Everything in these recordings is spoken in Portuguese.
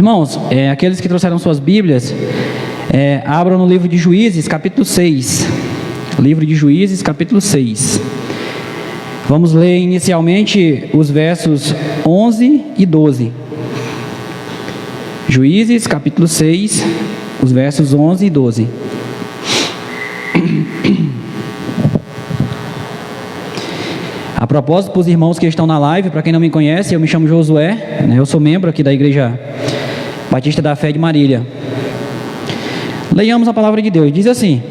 Irmãos, aqueles que trouxeram suas Bíblias, abram no livro de Juízes, capítulo 6. Livro de Juízes, capítulo 6. Vamos ler inicialmente os versos 11 e 12. Juízes, capítulo 6, os versos 11 e 12. A propósito, para os irmãos que estão na live, para quem não me conhece, eu me chamo Josué, eu sou membro aqui da Igreja Batista da Fé de Marília. Leiamos a palavra de Deus. Diz assim,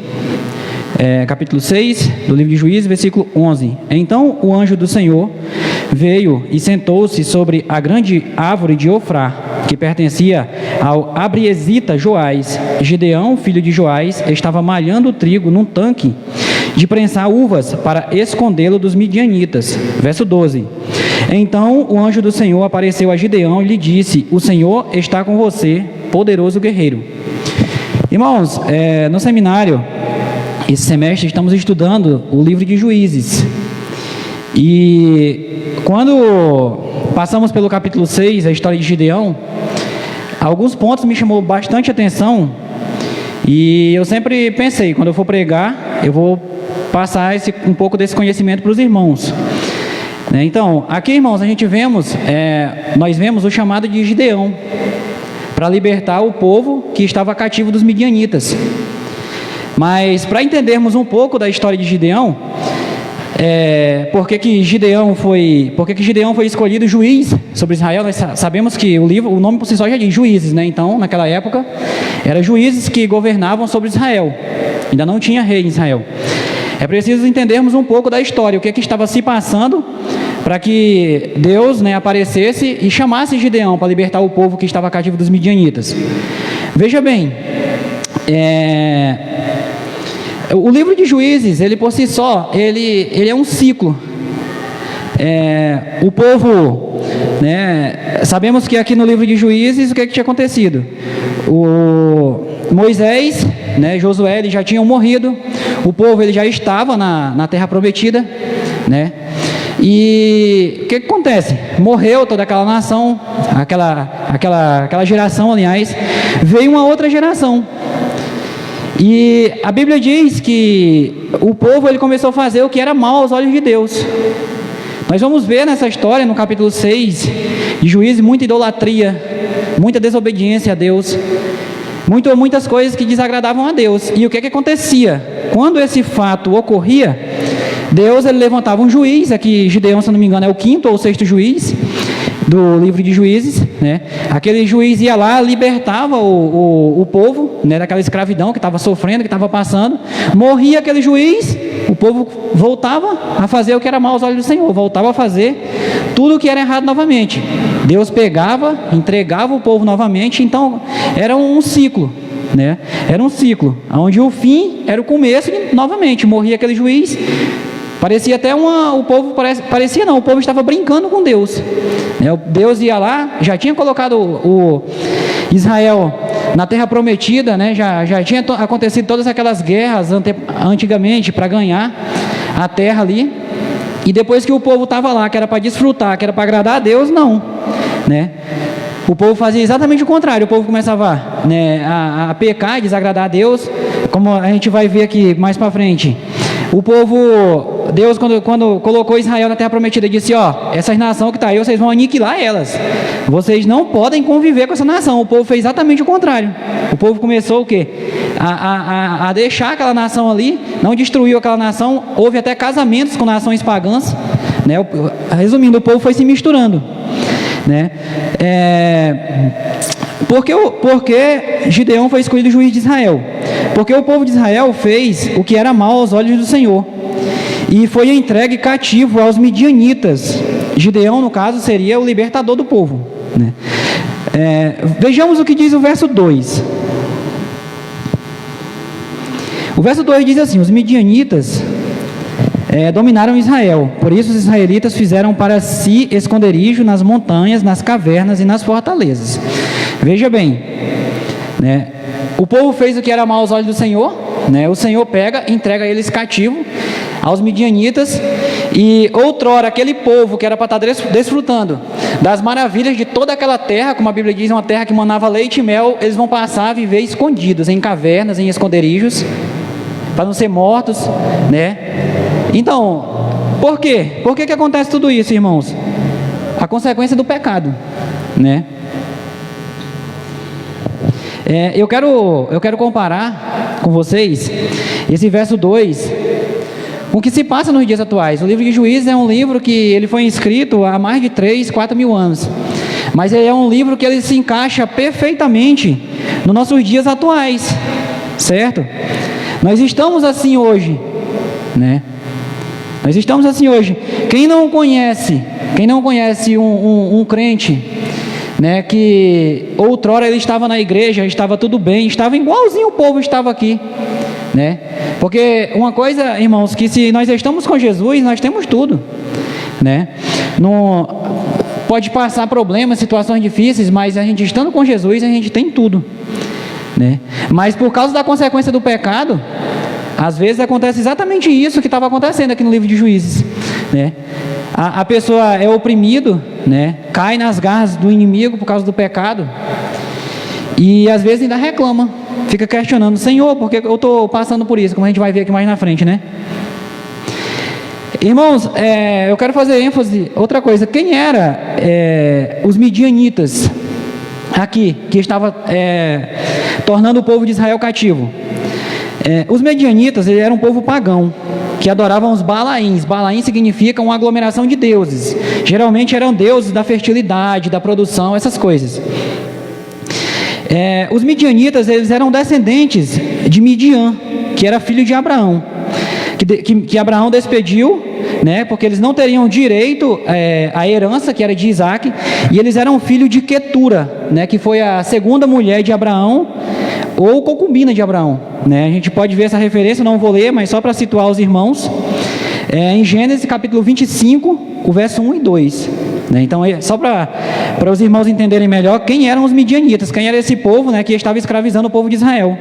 capítulo 6 do livro de Juízes, versículo 11. Então o anjo do Senhor veio e sentou-se sobre a grande árvore de Ofrá, que pertencia ao abriezita Joás. Gideão, filho de Joás, estava malhando o trigo num tanque de prensar uvas para escondê-lo dos midianitas. Verso 12. Então o anjo do Senhor apareceu a Gideão e lhe disse: o Senhor está com você, poderoso guerreiro. Irmãos, no seminário, esse semestre, estamos estudando o livro de Juízes. E quando passamos pelo capítulo 6, a história de Gideão, alguns pontos me chamou bastante atenção. E eu sempre pensei, quando eu for pregar, eu vou passar um pouco desse conhecimento para os irmãos. Então, aqui, irmãos, nós vemos o chamado de Gideão para libertar o povo que estava cativo dos midianitas. Mas, para entendermos um pouco da história de Gideão, por que Gideão foi escolhido juiz sobre Israel? Nós sabemos que o nome por si só já diz juízes, Então, naquela época, eram juízes que governavam sobre Israel. Ainda não tinha rei em Israel. É preciso entendermos um pouco da história, o que estava se passando, para que Deus aparecesse e chamasse Gideão para libertar o povo que estava cativo dos midianitas. Veja bem, o livro de Juízes, ele por si só, ele é um ciclo. O povo, sabemos que aqui no livro de Juízes, o que tinha acontecido? O Moisés, Josué, eles já tinham morrido, o povo ele já estava na terra prometida, E o que acontece? Morreu toda aquela nação, aquela geração, aliás, veio uma outra geração. E a Bíblia diz que o povo ele começou a fazer o que era mal aos olhos de Deus. Nós vamos ver nessa história, no capítulo 6 de Juízes, muita idolatria, muita desobediência a Deus, muitas coisas que desagradavam a Deus. E o que acontecia? Quando esse fato ocorria, Deus ele levantava um juiz. Aqui Gideão, se não me engano, é o 5º ou 6º juiz do livro de Juízes, Aquele juiz ia lá, libertava o povo, daquela escravidão que estava sofrendo, que estava passando. Morria aquele juiz, o povo voltava a fazer o que era mal aos olhos do Senhor, voltava a fazer tudo o que era errado novamente. Deus pegava, entregava o povo novamente. Então era um ciclo, Era um ciclo, onde o fim era o começo e novamente morria aquele juiz. Parecia até o povo estava brincando com Deus. Deus ia lá, já tinha colocado o Israel na terra prometida, já tinha acontecido todas aquelas guerras antigamente para ganhar a terra ali. E depois que o povo estava lá, que era para desfrutar, que era para agradar a Deus, não, O povo fazia exatamente o contrário. O povo começava a pecar e desagradar a Deus, como a gente vai ver aqui mais para frente. Deus, quando colocou Israel na terra prometida, disse: essas nações que estão aí, vocês vão aniquilar elas. Vocês não podem conviver com essa nação. O povo fez exatamente o contrário. O povo começou o quê? A deixar aquela nação ali, não destruiu aquela nação. Houve até casamentos com nações pagãs. Resumindo, o povo foi se misturando. Por que Gideão foi escolhido juiz de Israel? Porque o povo de Israel fez o que era mal aos olhos do Senhor e foi entregue cativo aos midianitas. Gideão, no caso, seria o libertador do povo. Vejamos o que diz o verso 2. O verso 2 diz assim: os midianitas dominaram Israel, por isso os israelitas fizeram para si esconderijo nas montanhas, nas cavernas e nas fortalezas. Veja bem, o povo fez o que era mal aos olhos do Senhor, o Senhor pega, entrega eles cativos. aos midianitas, e outrora aquele povo que era para estar desfrutando das maravilhas de toda aquela terra, como a Bíblia diz, uma terra que manava leite e mel, eles vão passar a viver escondidos em cavernas, em esconderijos, para não ser mortos, né? Então, por quê? Por que acontece tudo isso, irmãos? A consequência do pecado, né? Eu quero comparar com vocês esse verso 2 com o que se passa nos dias atuais. O livro de Juízes é um livro que ele foi escrito há mais de 3, 4 mil anos, mas ele é um livro que ele se encaixa perfeitamente nos nossos dias atuais, certo? Nós estamos assim hoje, né? Nós estamos assim hoje. Quem não conhece um crente, né, que outrora ele estava na igreja, estava tudo bem, estava igualzinho o povo estava aqui, né? Porque uma coisa, irmãos, que se nós estamos com Jesus, nós temos tudo, né? Não pode passar problemas, situações difíceis, mas a gente estando com Jesus, a gente tem tudo, né? Mas por causa da consequência do pecado, às vezes acontece exatamente isso que estava acontecendo aqui no livro de Juízes, né? A pessoa é oprimido, né? Cai nas garras do inimigo por causa do pecado, e às vezes ainda reclama, fica questionando: Senhor, por que eu estou passando por isso? Como a gente vai ver aqui mais na frente, né? Irmãos, eu quero fazer ênfase outra coisa. Quem era os midianitas aqui, que estava tornando o povo de Israel cativo? Os midianitas, eles eram um povo pagão, que adoravam os Balaíns. Balaim significa uma aglomeração de deuses. Geralmente eram deuses da fertilidade, da produção, essas coisas. Os midianitas, eles eram descendentes de Midian, que era filho de Abraão, que Abraão despediu, né, porque eles não teriam direito à herança, que era de Isaac, e eles eram filho de Quetura, né, que foi a segunda mulher de Abraão, ou concubina de Abraão, né? A gente pode ver essa referência, não vou ler, mas só para situar os irmãos, em Gênesis capítulo 25, o verso 1 e 2, né? Então, só para os irmãos entenderem melhor quem eram os midianitas, quem era esse povo, né, que estava escravizando o povo de Israel.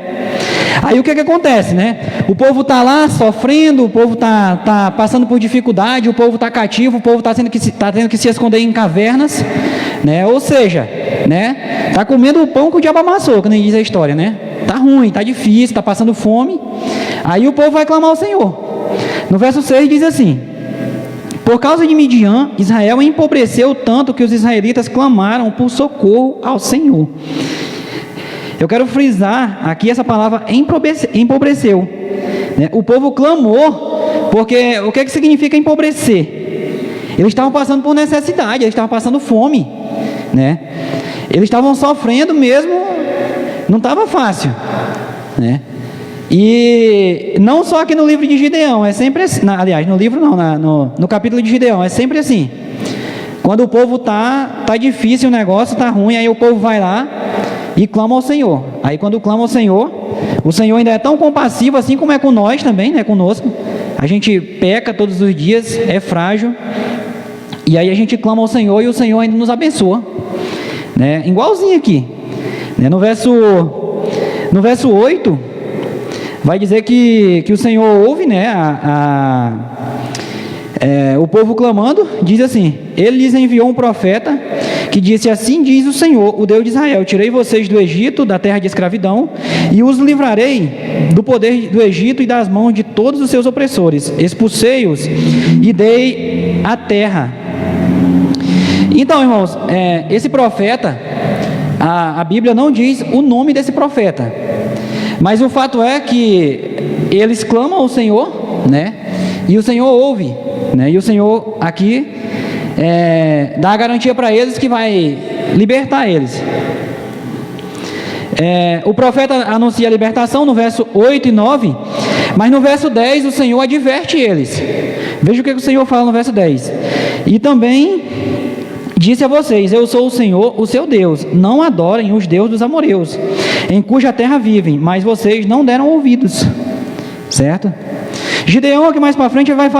Aí o que acontece, né? O povo está lá sofrendo, o povo tá passando por dificuldade, o povo está cativo, o povo está tendo que se esconder em cavernas, né? Ou seja, né, tá comendo o pão que o diabo amassou, que nem diz a história, né? Tá ruim, tá difícil, tá passando fome. Aí o povo vai clamar ao Senhor. No verso 6 diz assim: por causa de Midian, Israel empobreceu tanto que os israelitas clamaram por socorro ao Senhor. Eu quero frisar aqui essa palavra empobreceu, né? O povo clamou, porque o que significa empobrecer? Eles estavam passando por necessidade, eles estavam passando fome, né? Eles estavam sofrendo mesmo, não estava fácil, né? E não só aqui no livro de Gideão, é sempre assim, aliás, no livro não, no capítulo de Gideão, é sempre assim. Quando o povo tá difícil o negócio, tá ruim, aí o povo vai lá e clama ao Senhor. Aí quando clama ao Senhor, o Senhor ainda é tão compassivo, assim como é com nós também, né, conosco. A gente peca todos os dias, é frágil, e aí a gente clama ao Senhor e o Senhor ainda nos abençoa, né? Igualzinho aqui, né? No verso 8, vai dizer que o Senhor ouve, né, o povo clamando, diz assim: ele lhes enviou um profeta que disse: assim diz o Senhor, o Deus de Israel, tirei vocês do Egito, da terra de escravidão, e os livrarei do poder do Egito e das mãos de todos os seus opressores, expulsei-os e dei a terra. Então, irmãos, esse profeta, a Bíblia não diz o nome desse profeta, mas o fato é que eles clamam ao Senhor, né, e o Senhor ouve, né, e o Senhor aqui dá a garantia para eles que vai libertar eles. O profeta anuncia a libertação no verso 8 e 9, mas no verso 10 o Senhor adverte eles. Veja o que o Senhor fala no verso 10: e também disse a vocês: eu sou o Senhor, o seu Deus, não adorem os deuses dos amorreus, em cuja terra vivem, mas vocês não deram ouvidos. Certo? Gideão, aqui mais para frente, ele vai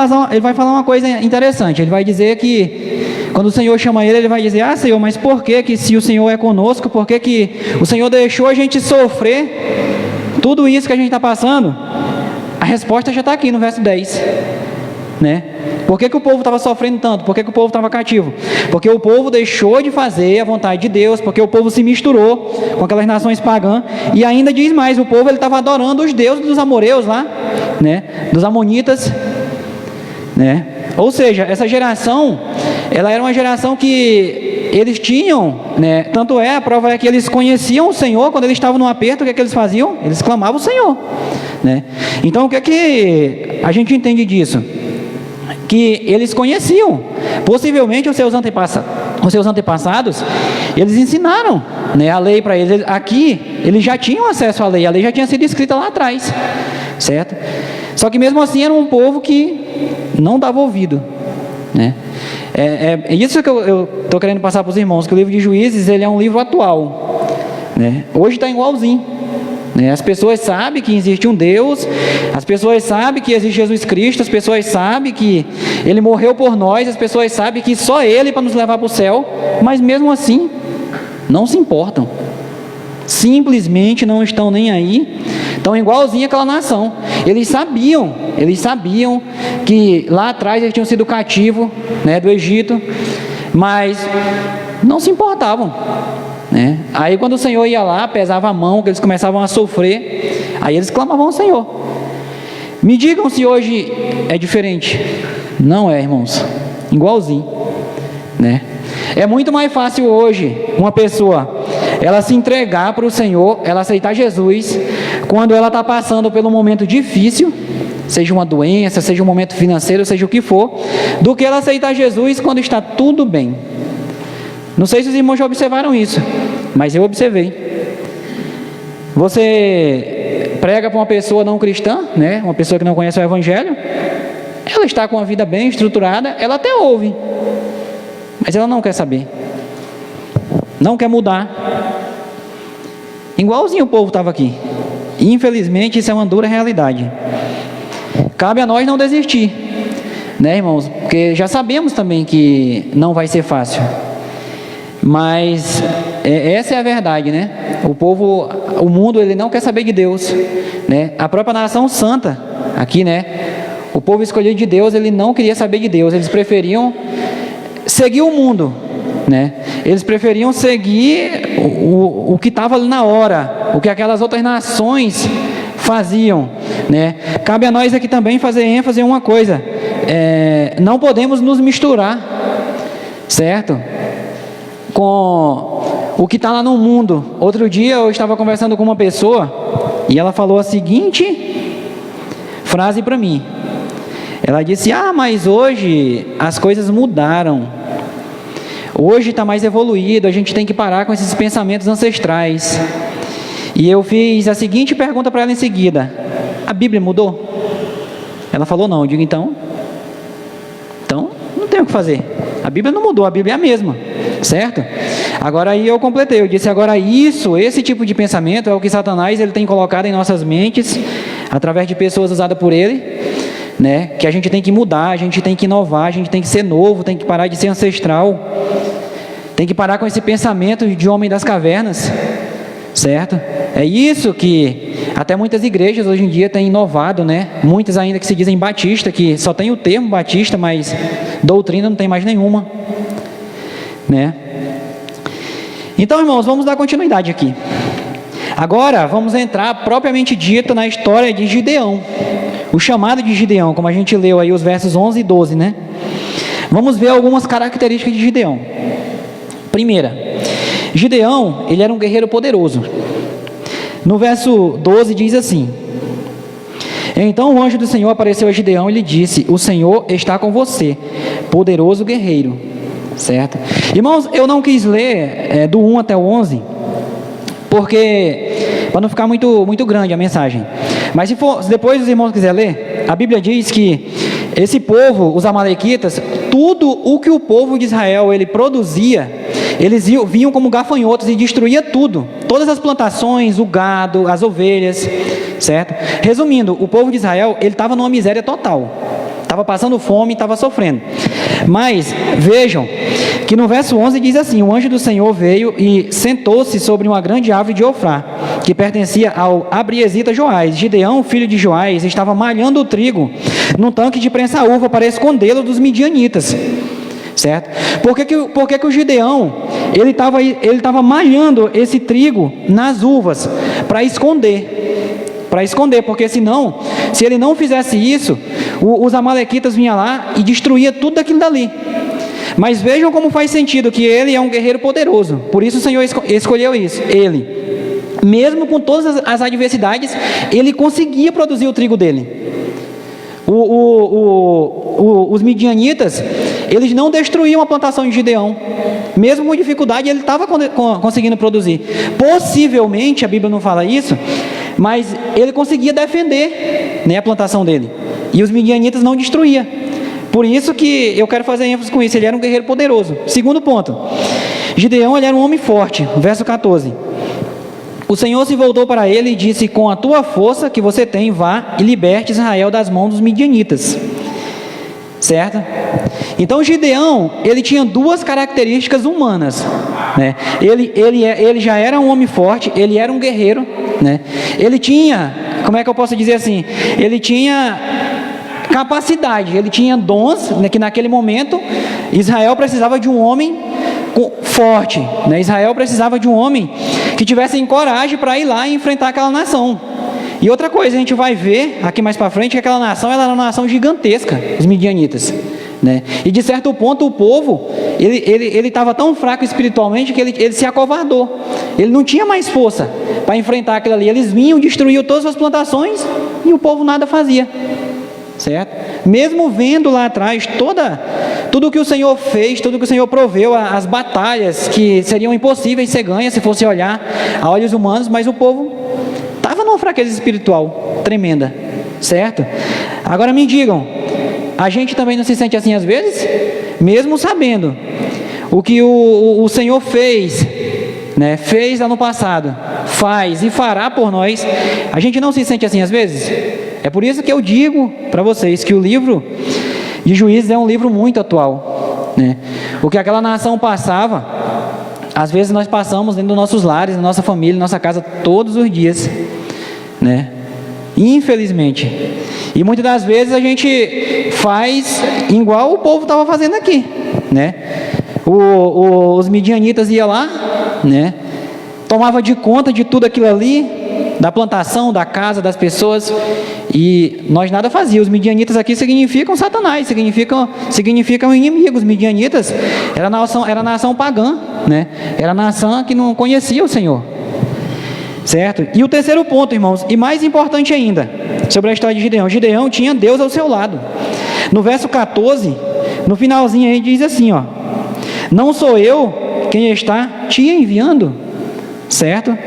falar uma coisa interessante. Ele vai dizer que, quando o Senhor chama ele, ele vai dizer: ah, Senhor, mas por que se o Senhor é conosco, por que o Senhor deixou a gente sofrer tudo isso que a gente está passando? A resposta já está aqui no verso 10. né? Por que o povo estava sofrendo tanto? Por que o povo estava cativo? Porque o povo deixou de fazer a vontade de Deus, porque o povo se misturou com aquelas nações pagãs, e ainda diz mais, o povo estava adorando os deuses dos amoreus lá, né? Dos amonitas, né? Ou seja, essa geração, ela era uma geração que eles tinham, né? Tanto é, a prova é que eles conheciam o Senhor. Quando eles estavam no aperto, o que é que eles faziam? Eles clamavam o Senhor, né? Então, o que é que a gente entende disso? Que eles conheciam, possivelmente os seus antepassados, eles ensinaram, né, a lei para eles. Aqui, eles já tinham acesso à lei, a lei já tinha sido escrita lá atrás, certo? Só que mesmo assim era um povo que não dava ouvido, né? É isso que eu estou querendo passar para os irmãos, que o livro de Juízes, ele é um livro atual, né? Hoje está igualzinho, né? As pessoas sabem que existe um Deus, as pessoas sabem que existe Jesus Cristo, as pessoas sabem que Ele morreu por nós, as pessoas sabem que só Ele para nos levar para o céu, mas mesmo assim, não se importam, simplesmente não estão nem aí, estão igualzinho aquela nação. Eles sabiam que lá atrás eles tinham sido cativos, né, do Egito, mas não se importavam, né? Aí quando o Senhor ia lá, pesava a mão, que eles começavam a sofrer, aí eles clamavam ao Senhor. Me digam se hoje é diferente. Não é, irmãos, igualzinho, né? É muito mais fácil hoje uma pessoa, ela se entregar para o Senhor, ela aceitar Jesus, quando ela está passando por um momento difícil, seja uma doença, seja um momento financeiro, seja o que for, do que ela aceitar Jesus quando está tudo bem. Não sei se os irmãos já observaram isso, mas eu observei. Você prega para uma pessoa não cristã, né? Uma pessoa que não conhece o Evangelho, ela está com a vida bem estruturada, ela até ouve, mas ela não quer saber, não quer mudar. Igualzinho o povo estava aqui. Infelizmente, isso é uma dura realidade. Cabe a nós não desistir, né, irmãos? Porque já sabemos também que não vai ser fácil. Mas essa é a verdade, né? O mundo, ele não quer saber de Deus, né? A própria nação santa, aqui, né? O povo escolhido de Deus, ele não queria saber de Deus. Eles preferiam seguir o mundo, né? Eles preferiam seguir o que estava ali na hora, o que aquelas outras nações faziam, né? Cabe a nós aqui também fazer ênfase em uma coisa: não podemos nos misturar, certo? Com o que está lá no mundo. Outro dia eu estava conversando com uma pessoa e ela falou a seguinte frase para mim. Ela disse: mas hoje as coisas mudaram, hoje está mais evoluído, a gente tem que parar com esses pensamentos ancestrais. E eu fiz a seguinte pergunta para ela em seguida: a Bíblia mudou? Ela falou não. Eu digo, então não tem o que fazer, a Bíblia não mudou, a Bíblia é a mesma, certo? Agora aí eu completei, eu disse: agora esse tipo de pensamento é o que Satanás ele tem colocado em nossas mentes, através de pessoas usadas por ele, né? Que a gente tem que mudar, a gente tem que inovar, a gente tem que ser novo, tem que parar de ser ancestral, tem que parar com esse pensamento de homem das cavernas, certo? É isso que até muitas igrejas hoje em dia têm inovado, né? Muitas ainda que se dizem batista, que só tem o termo batista, mas doutrina não tem mais nenhuma, né? Então, irmãos, vamos dar continuidade aqui. Agora, vamos entrar propriamente dito na história de Gideão, o chamado de Gideão, como a gente leu aí os versos 11 e 12, né? Vamos ver algumas características de Gideão. Primeira, Gideão, ele era um guerreiro poderoso. No verso 12 diz assim: então o anjo do Senhor apareceu a Gideão e lhe disse: o Senhor está com você, poderoso guerreiro. Certo? Irmãos, eu não quis ler do 1 até o 11, porque para não ficar muito grande a mensagem. Mas se depois os irmãos quiserem ler, a Bíblia diz que esse povo, os amalequitas, tudo o que o povo de Israel ele produzia, eles vinham como gafanhotos e destruía tudo, todas as plantações, o gado, as ovelhas, certo? Resumindo, o povo de Israel ele estava numa miséria total, estava passando fome, estava sofrendo. Mas vejam que no verso 11 diz assim: o anjo do Senhor veio e sentou-se sobre uma grande árvore de Ofrá, que pertencia ao abriezita Joás. Gideão, filho de Joás, estava malhando o trigo num tanque de prensa uva para escondê-lo dos midianitas. Certo? Por que o Gideão ele estava malhando esse trigo nas uvas para esconder, porque senão, se ele não fizesse isso, os amalequitas vinham lá e destruía tudo daquilo dali. Mas vejam como faz sentido que ele é um guerreiro poderoso. Por isso o Senhor escolheu isso. Ele, mesmo com todas as adversidades, ele conseguia produzir o trigo dele. Os midianitas, eles não destruíam a plantação de Gideão. Mesmo com dificuldade, ele estava conseguindo produzir. Possivelmente, a Bíblia não fala isso, mas ele conseguia defender, né, a plantação dele. E os midianitas não destruíam. Por isso que eu quero fazer ênfase com isso. Ele era um guerreiro poderoso. Segundo ponto, Gideão, ele era um homem forte. Verso 14. O Senhor se voltou para ele e disse: com a tua força que você tem, vá e liberte Israel das mãos dos midianitas. Certo? Então Gideão, ele tinha duas características humanas, né? Ele já era um homem forte, ele era um guerreiro, né? Ele tinha, como é que eu posso dizer assim? Ele tinha capacidade, ele tinha dons, né, que naquele momento Israel precisava de um homem forte, né? Israel precisava de um homem que tivesse coragem para ir lá e enfrentar aquela nação. E outra coisa, a gente vai ver aqui mais para frente que aquela nação, ela era uma nação gigantesca, os midianitas, né? E de certo ponto o povo, ele estava tão fraco espiritualmente que ele se acovardou. Ele não tinha mais força para enfrentar aquilo ali. Eles vinham, destruíam todas as plantações e o povo nada fazia, certo? Mesmo vendo lá atrás tudo que o Senhor fez, tudo que o Senhor proveu, as batalhas que seriam impossíveis de ser ganhas se fosse olhar a olhos humanos, mas o povo estava numa fraqueza espiritual tremenda, certo? Agora me digam, a gente também não se sente assim às vezes? Mesmo sabendo o que o Senhor fez, né? Fez lá no passado, faz e fará por nós, a gente não se sente assim às vezes? É por isso que eu digo para vocês que o livro de Juízes é um livro muito atual, né? O que aquela nação passava, às vezes nós passamos dentro dos nossos lares, na nossa família, na nossa casa, todos os dias, né? Infelizmente. E muitas das vezes a gente faz igual o povo estava fazendo aqui, né? Os midianitas iam lá, né? Tomava de conta de tudo aquilo ali, da plantação, da casa, das pessoas, e nós nada fazíamos. Os midianitas aqui significam Satanás, significam inimigos. Os midianitas era nação pagã, né? Era nação que não conhecia o Senhor, certo? E o terceiro ponto, irmãos, e mais importante ainda, sobre a história de Gideão. Gideão tinha Deus ao seu lado. No verso 14, no finalzinho aí diz assim, ó: não sou eu quem está te enviando, certo?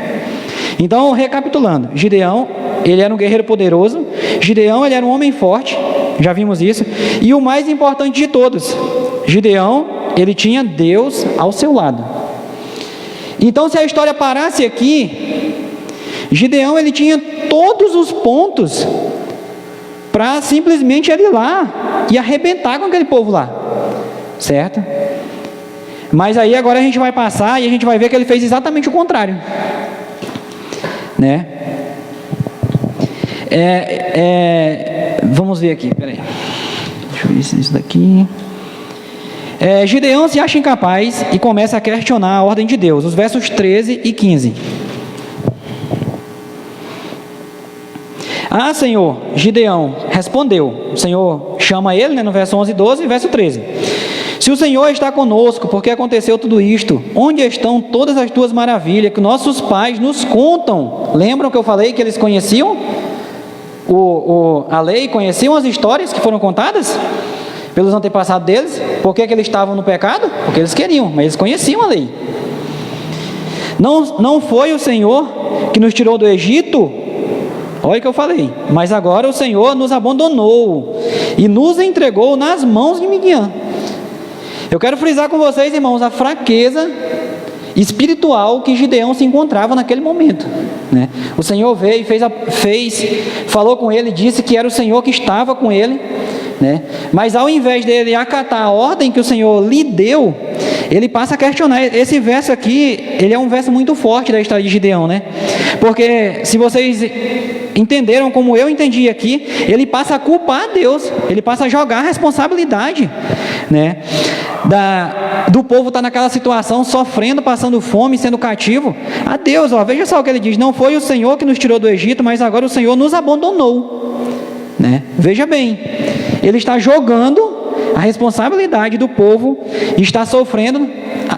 Então, recapitulando, Gideão, ele era um guerreiro poderoso. Gideão, ele era um homem forte, já vimos isso. E o mais importante de todos, Gideão, ele tinha Deus ao seu lado. Então, se a história parasse aqui, Gideão, ele tinha todos os pontos para simplesmente ele ir lá e arrebentar com aquele povo lá, certo? Mas aí agora a gente vai passar e a gente vai ver que ele fez exatamente o contrário, né? Vamos ver aqui, peraí, deixa eu ver isso daqui. Gideão se acha incapaz e começa a questionar a ordem de Deus, os versos 13 e 15. Ah, Senhor, Gideão respondeu. O Senhor chama ele, né, no verso 11 e 12 e verso 13. Se o Senhor está conosco, por que aconteceu tudo isto? Onde estão todas as tuas maravilhas que nossos pais nos contam? Lembram que eu falei que eles conheciam a lei, conheciam as histórias que foram contadas pelos antepassados deles? Por que eles estavam no pecado? Porque eles queriam, mas eles conheciam a lei. Não foi o Senhor que nos tirou do Egito? Olha o que eu falei. Mas agora o Senhor nos abandonou e nos entregou nas mãos de Midian. Eu quero frisar com vocês, irmãos, a fraqueza espiritual que Gideão se encontrava naquele momento, né? O Senhor veio e falou com ele, disse que era o Senhor que estava com ele, né? Mas ao invés dele acatar a ordem que o Senhor lhe deu, ele passa a questionar. Esse verso aqui, ele é um verso muito forte da história de Gideão, né? Porque se vocês entenderam como eu entendi aqui, ele passa a culpar a Deus, ele passa a jogar a responsabilidade, né, do povo estar naquela situação, sofrendo, passando fome, sendo cativo, a Deus. Veja só o que ele diz: não foi o Senhor que nos tirou do Egito, mas agora o Senhor nos abandonou, né? Veja bem, ele está jogando a responsabilidade do povo e está sofrendo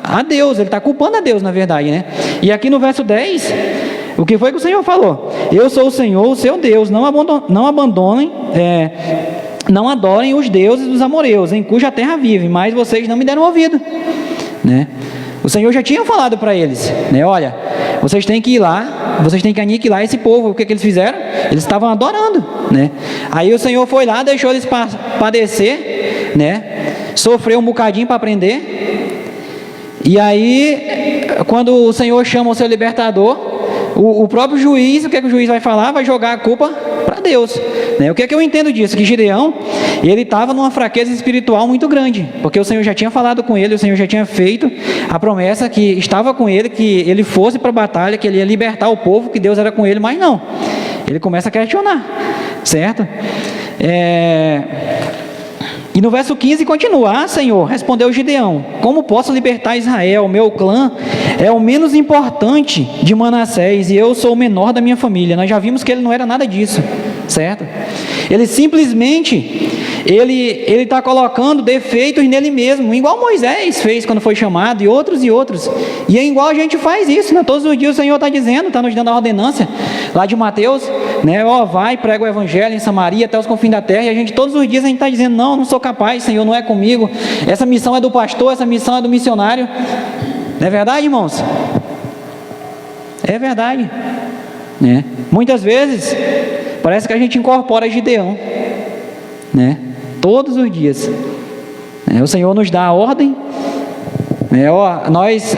a Deus, ele está culpando a Deus, na verdade, né? E aqui no verso 10, o que foi que o Senhor falou? Eu sou o Senhor, o seu Deus, não abandonem, não adorem os deuses dos amoreus, em cuja terra vive, mas vocês não me deram ouvido, né? O Senhor já tinha falado para eles, né? Olha, vocês têm que ir lá, vocês têm que aniquilar esse povo. O que eles fizeram? Eles estavam adorando, né? Aí o Senhor foi lá, deixou eles padecer, né? Sofreu um bocadinho para aprender. E aí, quando o Senhor chama o seu libertador, o próprio juiz, o que o juiz vai falar? Vai jogar a culpa para Deus, né? O que eu entendo disso? Que Gideão, ele estava numa fraqueza espiritual muito grande, porque o Senhor já tinha falado com ele, o Senhor já tinha feito a promessa que estava com ele, que ele fosse para a batalha, que ele ia libertar o povo, que Deus era com ele, mas não. Ele começa a questionar, certo? E no verso 15 continua: ah, Senhor, respondeu Gideão, como posso libertar Israel? Meu clã é o menos importante de Manassés e eu sou o menor da minha família. Nós já vimos que ele não era nada disso, certo? Ele simplesmente, ele está colocando defeitos nele mesmo, igual Moisés fez quando foi chamado, e outros. E é igual a gente faz isso, né? Todos os dias o Senhor está dizendo, está nos dando a ordenança lá de Mateus, né? Vai, prega o evangelho em Samaria até os confins da terra, e a gente todos os dias a gente está dizendo: não sou capaz, Senhor, não é comigo, essa missão é do pastor, essa missão é do missionário. Não é verdade, irmãos? É verdade, né? Muitas vezes parece que a gente incorpora Gideão, né? Todos os dias, né? O Senhor nos dá a ordem, né? Nós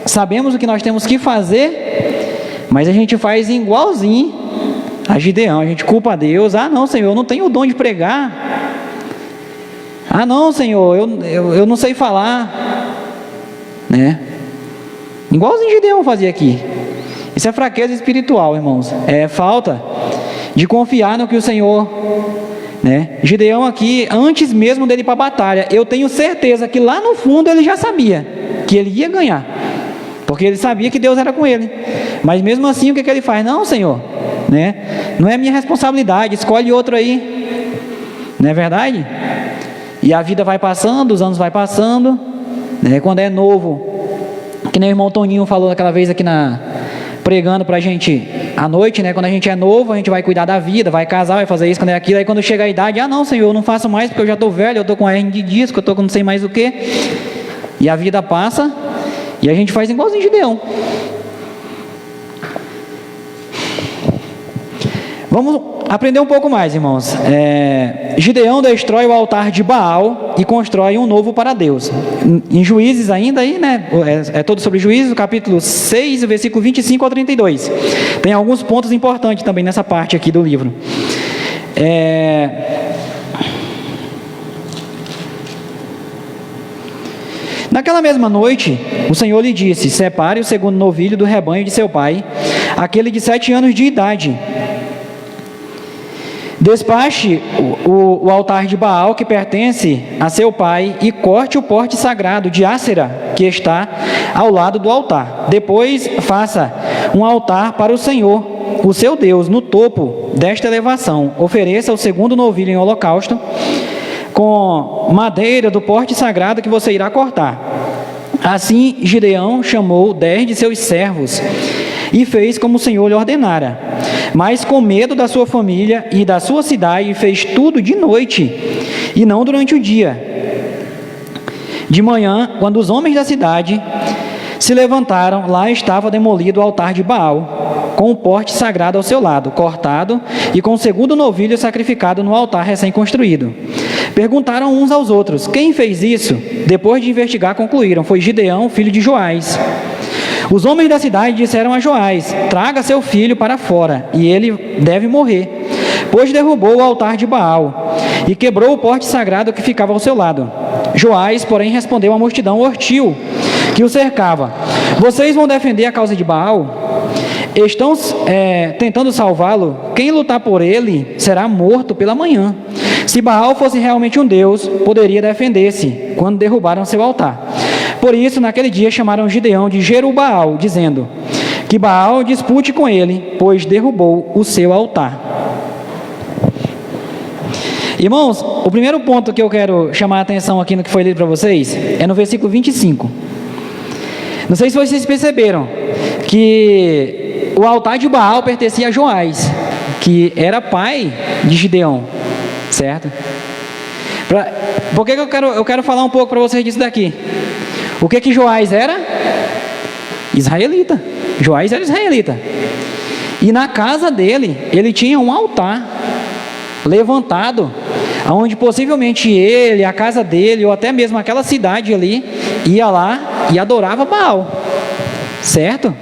sabemos o que nós temos que fazer, mas a gente faz igualzinho a Gideão. A gente culpa a Deus: ah, não, Senhor, eu não tenho o dom de pregar. Ah, não, Senhor, eu não sei falar, né? Igualzinho Gideão fazia aqui. Isso é fraqueza espiritual, irmãos. É falta de confiar no que o Senhor, né? Gideão aqui, antes mesmo dele ir para a batalha, eu tenho certeza que lá no fundo ele já sabia que ele ia ganhar, porque ele sabia que Deus era com ele. Mas mesmo assim, o que ele faz? Não, Senhor, né? Não é minha responsabilidade, escolhe outro aí. Não é verdade? E a vida vai passando, os anos vai passando, né? Quando é novo, que nem o irmão Toninho falou aquela vez aqui pregando pra gente à noite, né? Quando a gente é novo, a gente vai cuidar da vida, vai casar, vai fazer isso, quando é aquilo. Aí quando chega a idade: ah, não, Senhor, eu não faço mais porque eu já estou velho, eu estou com hernia de disco, eu estou com não sei mais o que. E a vida passa e a gente faz igualzinho Gideão. Vamos aprender um pouco mais, irmãos. Gideão destrói o altar de Baal e constrói um novo para Deus. Em Juízes ainda aí, né? É todo sobre Juízes, o capítulo 6, versículo 25 ao 32. Tem alguns pontos importantes também nessa parte aqui do livro. Naquela mesma noite, o Senhor lhe disse: separe o segundo novilho do rebanho de seu pai, aquele de 7 anos de idade. Despache o altar de Baal que pertence a seu pai e corte o porte sagrado de Ácera que está ao lado do altar. Depois faça um altar para o Senhor, o seu Deus, no topo desta elevação. Ofereça o segundo novilho em holocausto com madeira do porte sagrado que você irá cortar. Assim Gideão chamou 10 de seus servos e fez como o Senhor lhe ordenara. Mas com medo da sua família e da sua cidade, fez tudo de noite e não durante o dia. De manhã, quando os homens da cidade se levantaram, lá estava demolido o altar de Baal, com o porte sagrado ao seu lado, cortado, e com o segundo novilho sacrificado no altar recém-construído. Perguntaram uns aos outros: quem fez isso? Depois de investigar, concluíram: foi Gideão, filho de Joás. Os homens da cidade disseram a Joás: traga seu filho para fora, e ele deve morrer, pois derrubou o altar de Baal e quebrou o porte sagrado que ficava ao seu lado. Joás, porém, respondeu à multidão hostil que o cercava: vocês vão defender a causa de Baal? estão tentando salvá-lo. Quem lutar por ele será morto pela manhã. Se Baal fosse realmente um deus, poderia defender-se quando derrubaram seu altar. Por isso, naquele dia chamaram Gideão de Jerubaal, dizendo que Baal dispute com ele, pois derrubou o seu altar. Irmãos, o primeiro ponto que eu quero chamar a atenção aqui no que foi lido para vocês é no versículo 25. Não sei se vocês perceberam que o altar de Baal pertencia a Joás, que era pai de Gideão, certo? Por que eu quero falar um pouco para vocês disso daqui? O que Joás era? Israelita. Joás era israelita. E na casa dele, ele tinha um altar levantado, onde possivelmente ele, a casa dele, ou até mesmo aquela cidade ali, ia lá e adorava Baal, certo?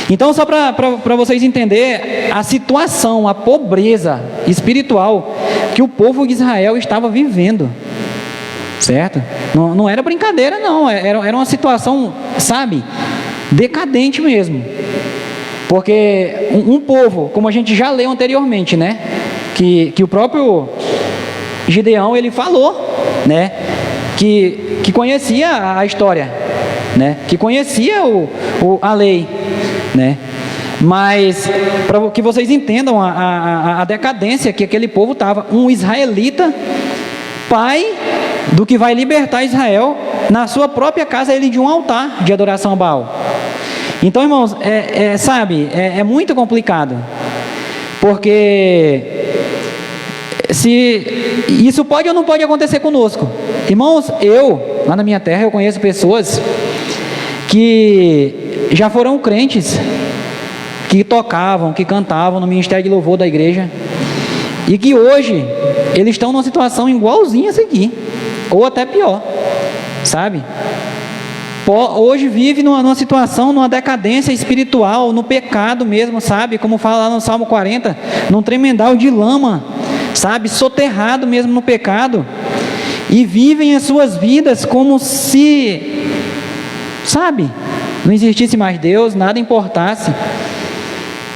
Então, só para vocês entenderem a situação, a pobreza espiritual que o povo de Israel estava vivendo, certo? Não era brincadeira, não, era uma situação, sabe, decadente mesmo. Porque um povo, como a gente já leu anteriormente, né, que o próprio Gideão, ele falou, né, que conhecia a história, né, que conhecia a lei, né, mas para que vocês entendam a decadência que aquele povo estava, um israelita, pai do que vai libertar Israel, na sua própria casa ele de um altar de adoração a Baal. Então, irmãos, sabe, é muito complicado, porque se isso pode ou não pode acontecer conosco. Irmãos, lá na minha terra, eu conheço pessoas que já foram crentes, que tocavam, que cantavam no ministério de louvor da igreja, e que hoje eles estão numa situação igualzinha a essa aqui, ou até pior, sabe? Hoje vive numa situação, numa decadência espiritual, no pecado mesmo, sabe? Como fala lá no Salmo 40, num tremendal de lama, sabe? Soterrado mesmo no pecado, e vivem as suas vidas como se, sabe, não existisse mais Deus, nada importasse.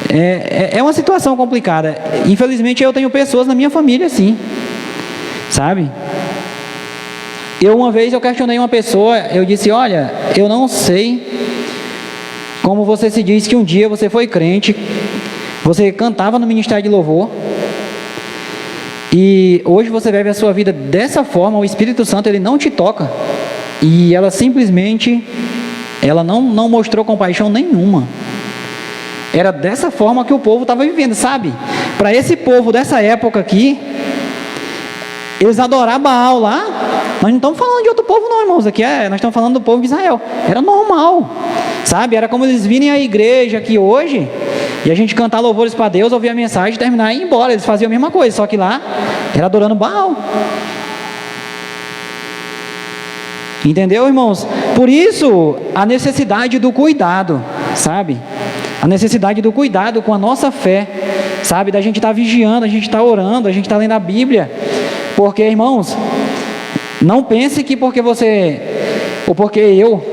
É uma situação complicada. Infelizmente eu tenho pessoas na minha família assim, sabe? Uma vez eu questionei uma pessoa, eu disse: olha, eu não sei como você se diz que um dia você foi crente, você cantava no ministério de louvor, e hoje você vive a sua vida dessa forma, o Espírito Santo ele não te toca, e ela simplesmente, ela não mostrou compaixão nenhuma. Era dessa forma que o povo estava vivendo, sabe? Para esse povo dessa época aqui, eles adoravam Baal lá. Nós não estamos falando de outro povo não, irmãos. Aqui nós estamos falando do povo de Israel. Era normal, sabe? Era como eles virem à igreja aqui hoje, e a gente cantar louvores para Deus, ouvir a mensagem, terminar e ir embora. Eles faziam a mesma coisa, só que lá era adorando Baal. Entendeu, irmãos? Por isso, a necessidade do cuidado, sabe? A necessidade do cuidado com a nossa fé, sabe? Da gente estar vigiando, a gente estar orando, a gente estar lendo a Bíblia. Porque, irmãos, não pense que porque você, ou porque eu,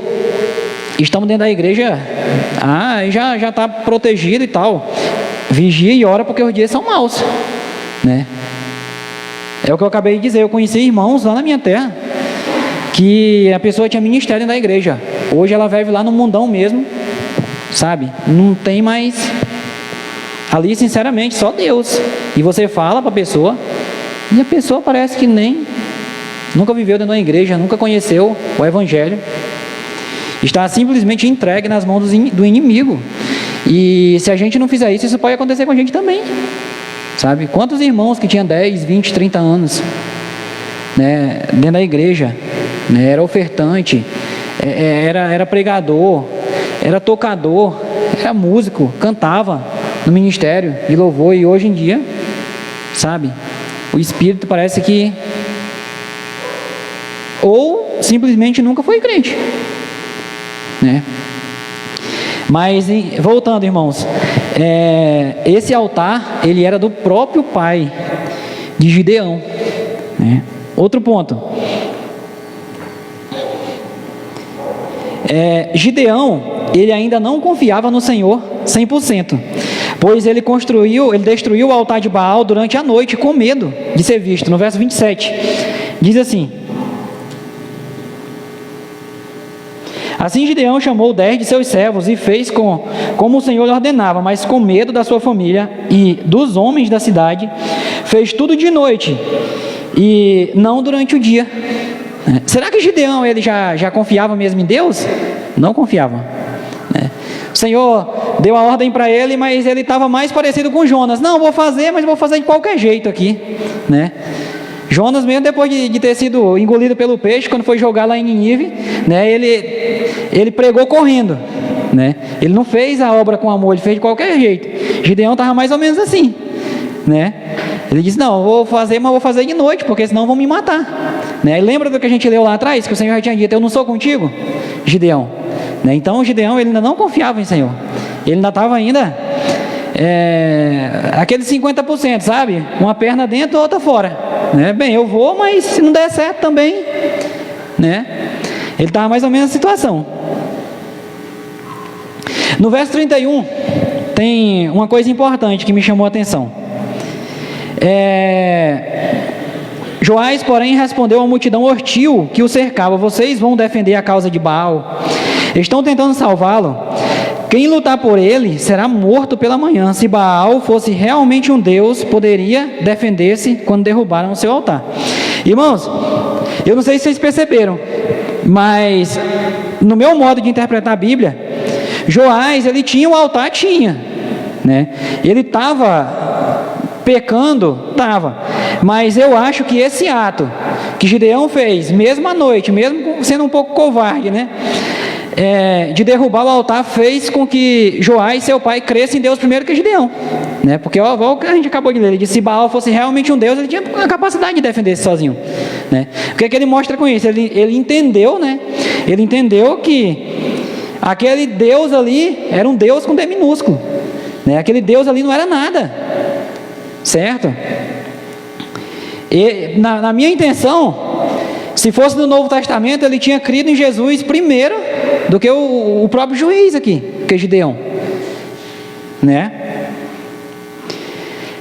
estamos dentro da igreja, já está protegido e tal. Vigia e ora porque os dias são maus, né? É o que eu acabei de dizer. Eu conheci irmãos lá na minha terra, que a pessoa tinha ministério dentro da igreja. Hoje ela vive lá no mundão mesmo, sabe? Não tem mais ali, sinceramente, só Deus. E você fala para a pessoa, e a pessoa parece que nunca viveu dentro da igreja, nunca conheceu o evangelho, está simplesmente entregue nas mãos do inimigo. E se a gente não fizer isso, isso pode acontecer com a gente também, sabe? Quantos irmãos que tinham 10, 20, 30 anos, né, dentro da igreja, né, era ofertante, era pregador, era tocador, era músico, cantava no ministério de louvor, e hoje em dia, sabe, o espírito parece que ou simplesmente nunca foi crente, né? Mas voltando, irmãos, esse altar ele era do próprio pai de Gideão, né? Outro ponto, Gideão ele ainda não confiava no Senhor 100%, pois ele destruiu o altar de Baal durante a noite com medo de ser visto. No verso 27, diz assim: assim Gideão chamou 10 de seus servos e fez como o Senhor lhe ordenava, mas com medo da sua família e dos homens da cidade, fez tudo de noite e não durante o dia. Será que Gideão ele já confiava mesmo em Deus? Não confiava. O Senhor deu a ordem para ele, mas ele estava mais parecido com Jonas. Não, vou fazer, mas vou fazer de qualquer jeito aqui, né? Jonas mesmo, depois de ter sido engolido pelo peixe, quando foi jogar lá em Nínive, né, ele pregou correndo, né? Ele não fez a obra com amor, ele fez de qualquer jeito. Gideão estava mais ou menos assim, né? Ele disse: não, eu vou fazer, mas vou fazer de noite, porque senão vão me matar, né? E lembra do que a gente leu lá atrás, que o Senhor já tinha dito: eu não sou contigo, Gideão, né? Então Gideão ele ainda não confiava em Senhor, ele ainda estava aqueles 50%, sabe? Uma perna dentro, outra fora, né? Bem, eu vou, mas se não der certo também, né? Ele estava mais ou menos na situação. No verso 31 tem uma coisa importante que me chamou a atenção. Joás, porém, respondeu à multidão hostil que o cercava: vocês vão defender a causa de Baal, estão tentando salvá-lo. Quem lutar por ele será morto pela manhã. Se Baal fosse realmente um Deus, poderia defender-se quando derrubaram o seu altar. Irmãos, eu não sei se vocês perceberam, mas no meu modo de interpretar a Bíblia, Joás, ele tinha o altar, né? Ele estava pecando, mas eu acho que esse ato que Gideão fez, mesmo à noite, mesmo sendo um pouco covarde, né, de derrubar o altar, fez com que Joás, seu pai, cresça em Deus primeiro que Gideão, né? Porque o que a gente acabou de ler, ele disse: se Baal fosse realmente um Deus, ele tinha a capacidade de defender-se sozinho, né? O que é que ele mostra com isso? Ele entendeu, né? Ele entendeu que aquele Deus ali era um Deus com D minúsculo, né? Aquele Deus ali não era nada, certo? E na minha intenção, se fosse no Novo Testamento, ele tinha crido em Jesus primeiro do que o próprio juiz aqui, que é Gideão, né?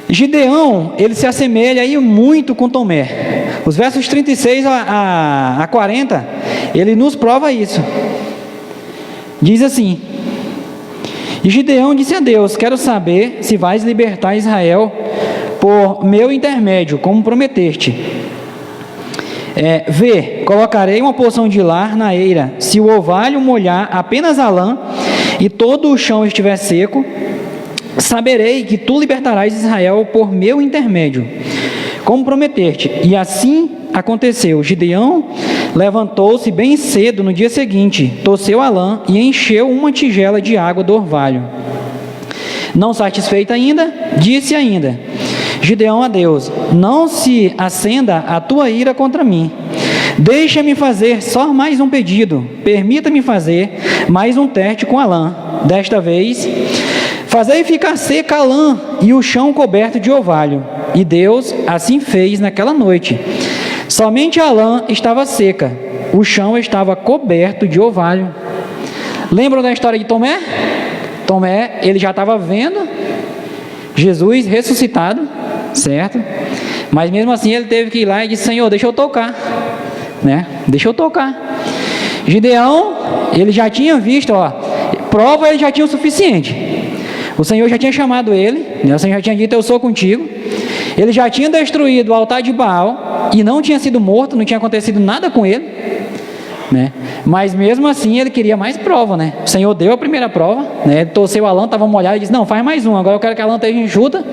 Gideão, ele se assemelha aí muito com Tomé. Os versos 36 a 40, ele nos prova isso. Diz assim: e Gideão disse a Deus: quero saber se vais libertar Israel por meu intermédio, como prometeste. Vê, colocarei uma porção de lar na eira. Se o orvalho molhar apenas a lã e todo o chão estiver seco, saberei que tu libertarás Israel por meu intermédio, como prometeste. E assim aconteceu. Gideão levantou-se bem cedo no dia seguinte, torceu a lã e encheu uma tigela de água do orvalho. Não satisfeito ainda, disse ainda Gideão a Deus: não se acenda a tua ira contra mim. Deixa-me fazer só mais um pedido. Permita-me fazer mais um teste com a lã. Desta vez, fazei ficar seca a lã e o chão coberto de orvalho. E Deus assim fez naquela noite. Somente a lã estava seca, o chão estava coberto de orvalho. Lembram da história de Tomé? Tomé, ele já estava vendo Jesus ressuscitado, certo? Mas mesmo assim ele teve que ir lá e disse: Senhor, deixa eu tocar, né? Deixa eu tocar. Gideão, ele já tinha visto, prova ele já tinha o suficiente. O Senhor já tinha chamado ele, né? O Senhor já tinha dito: eu sou contigo. Ele já tinha destruído o altar de Baal e não tinha sido morto, não tinha acontecido nada com ele, né? Mas mesmo assim ele queria mais prova, né? O Senhor deu a primeira prova, né? Ele torceu a lã, estava molhada, e disse: não, faz mais um, agora eu quero que a lã esteja enxuta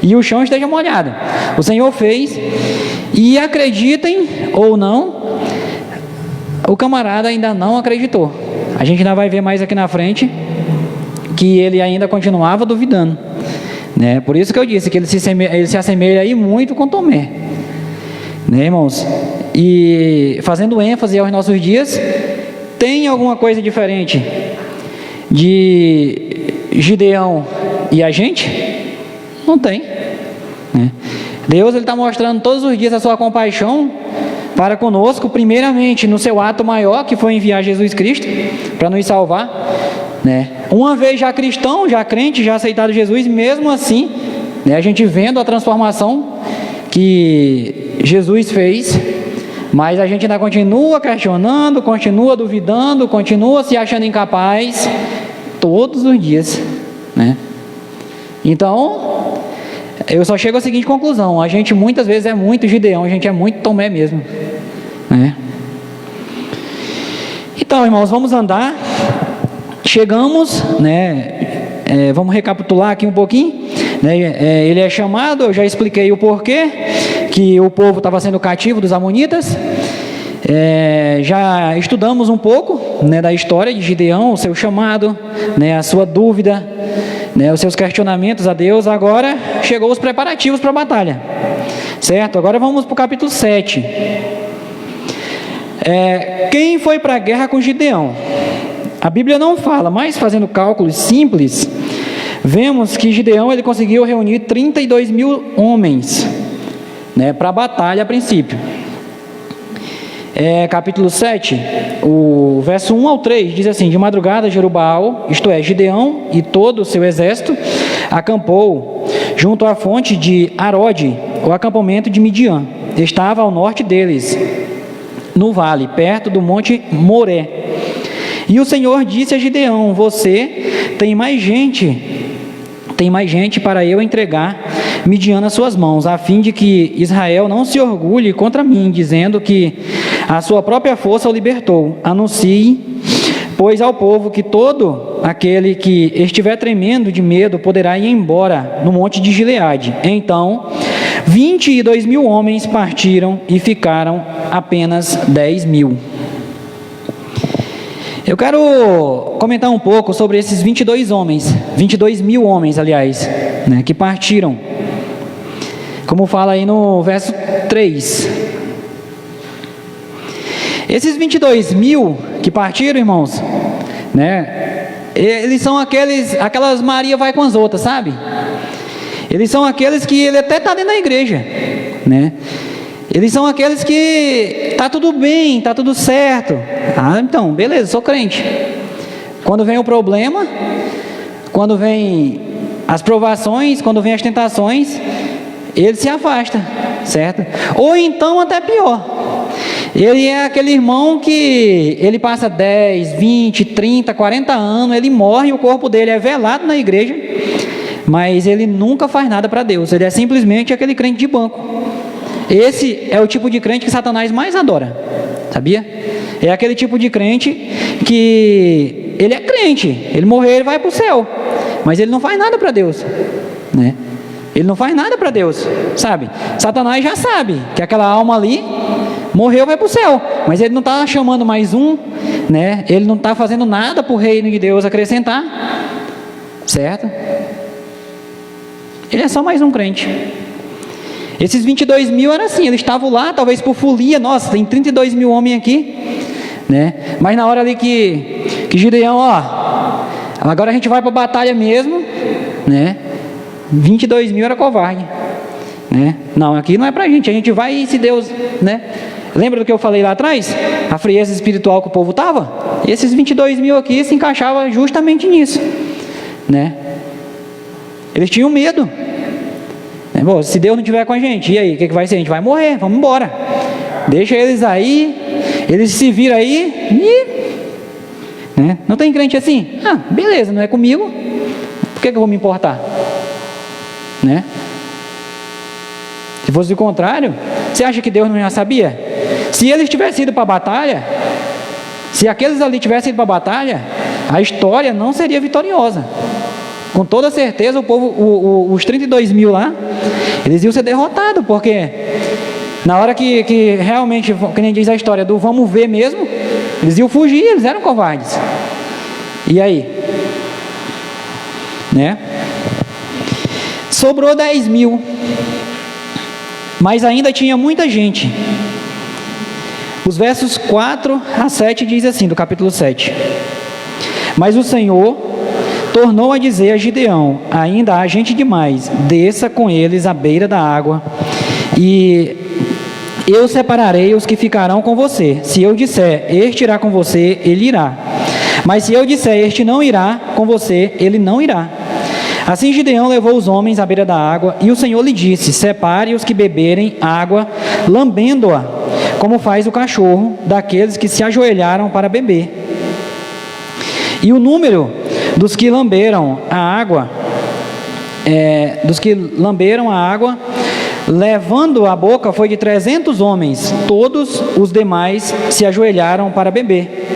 e o chão esteja molhado. O Senhor fez, e acreditem ou não, o camarada ainda não acreditou. A gente ainda vai ver mais aqui na frente que ele ainda continuava duvidando, né? Por isso que eu disse que ele se assemelha aí muito com Tomé, né, irmãos? E fazendo ênfase aos nossos dias, tem alguma coisa diferente de Gideão e a gente? Não tem, né? Deus está mostrando todos os dias a sua compaixão para conosco, primeiramente no seu ato maior, que foi enviar Jesus Cristo para nos salvar, né? Uma vez já cristão, já crente, já aceitado Jesus, mesmo assim, né, a gente vendo a transformação que Jesus fez, mas a gente ainda continua questionando, continua duvidando, continua se achando incapaz, todos os dias, né? Então, eu só chego à seguinte conclusão: a gente muitas vezes é muito Gideão, a gente é muito Tomé mesmo, né? Então, irmãos, vamos andar. Chegamos, né? Vamos recapitular aqui um pouquinho, né? Ele é chamado, eu já expliquei o porquê, que o povo estava sendo cativo dos amonitas. Já estudamos um pouco, né, da história de Gideão, o seu chamado, né, a sua dúvida, né, os seus questionamentos a Deus. Agora chegou os preparativos para a batalha, certo? Agora vamos para o capítulo 7. Quem foi para a guerra com Gideão? A Bíblia não fala, mas fazendo cálculos simples, vemos que Gideão ele conseguiu reunir 32 mil homens, né, para a batalha a princípio. Capítulo 7, o verso 1 ao 3, diz assim: de madrugada Jerubbaal, isto é, Gideão e todo o seu exército, acampou junto à fonte de Arode, o acampamento de Midian. Estava ao norte deles, no vale, perto do monte Moré. E o Senhor disse a Gideão: você tem mais gente para eu entregar Midian nas suas mãos, a fim de que Israel não se orgulhe contra mim, dizendo que a sua própria força o libertou. Anuncie, pois, ao povo que todo aquele que estiver tremendo de medo poderá ir embora no monte de Gileade. Então 22 mil homens partiram e ficaram apenas 10 mil. Eu quero comentar um pouco sobre esses 22 mil homens, aliás, né, que partiram. Como fala aí no verso 3. Esses 22 mil que partiram, irmãos, né, eles são aquelas Maria vai com as outras, sabe? Eles são aqueles que ele até está dentro da igreja, né? Eles são aqueles que está tudo bem, está tudo certo. Então, beleza, sou crente. Quando vem o problema, quando vem as provações, quando vem as tentações, ele se afasta, certo? Ou então até pior, ele é aquele irmão que ele passa 10, 20, 30, 40 anos, ele morre, o corpo dele é velado na igreja, mas ele nunca faz nada para Deus. Ele é simplesmente aquele crente de banco. Esse é o tipo de crente que Satanás mais adora, sabia? É aquele tipo de crente que ele é crente, ele morrer, ele vai para o céu, mas ele não faz nada para Deus, né? Ele não faz nada para Deus, sabe? Satanás já sabe que aquela alma ali morreu, vai para o céu, mas ele não está chamando mais um, né? Ele não está fazendo nada para o reino de Deus acrescentar, certo? Ele é só mais um crente. Esses 22 mil era assim, eles estavam lá, talvez por folia, nossa, tem 32 mil homens aqui, né? Mas na hora ali que Gideão, agora a gente vai para a batalha mesmo, né? 22 mil era covarde, né? Não, aqui não é pra gente, a gente vai, se Deus, né? Lembra do que eu falei lá atrás? A frieza espiritual que o povo estava? Esses 22 mil aqui se encaixava justamente nisso, né? Eles tinham medo. Bom, se Deus não estiver com a gente, e aí, o que vai ser? A gente vai morrer, vamos embora. Deixa eles aí, eles se viram aí e... né? Não tem crente assim? Beleza, não é comigo, por que eu vou me importar? Né? Se fosse o contrário, você acha que Deus não já sabia? Se eles tivessem ido para a batalha, se aqueles ali tivessem ido para a batalha, a história não seria vitoriosa. Com toda certeza o povo, os 32 mil lá, eles iam ser derrotados, porque na hora que realmente, que nem diz a história do vamos ver mesmo, eles iam fugir, eles eram covardes. E aí? Né? Sobrou 10 mil, mas ainda tinha muita gente. Os versos 4 a 7 diz assim, do capítulo 7. Mas o Senhor tornou a dizer a Gideão: ainda há gente demais, desça com eles à beira da água, e eu separarei os que ficarão com você. Se eu disser, este irá com você, ele irá. Mas se eu disser, este não irá com você, ele não irá. Assim Gideão levou os homens à beira da água, e o Senhor lhe disse: separe os que beberem água, lambendo-a, como faz o cachorro, daqueles que se ajoelharam para beber. E o número dos que lamberam a água, levando a boca, foi de 300 homens. Todos os demais se ajoelharam para beber.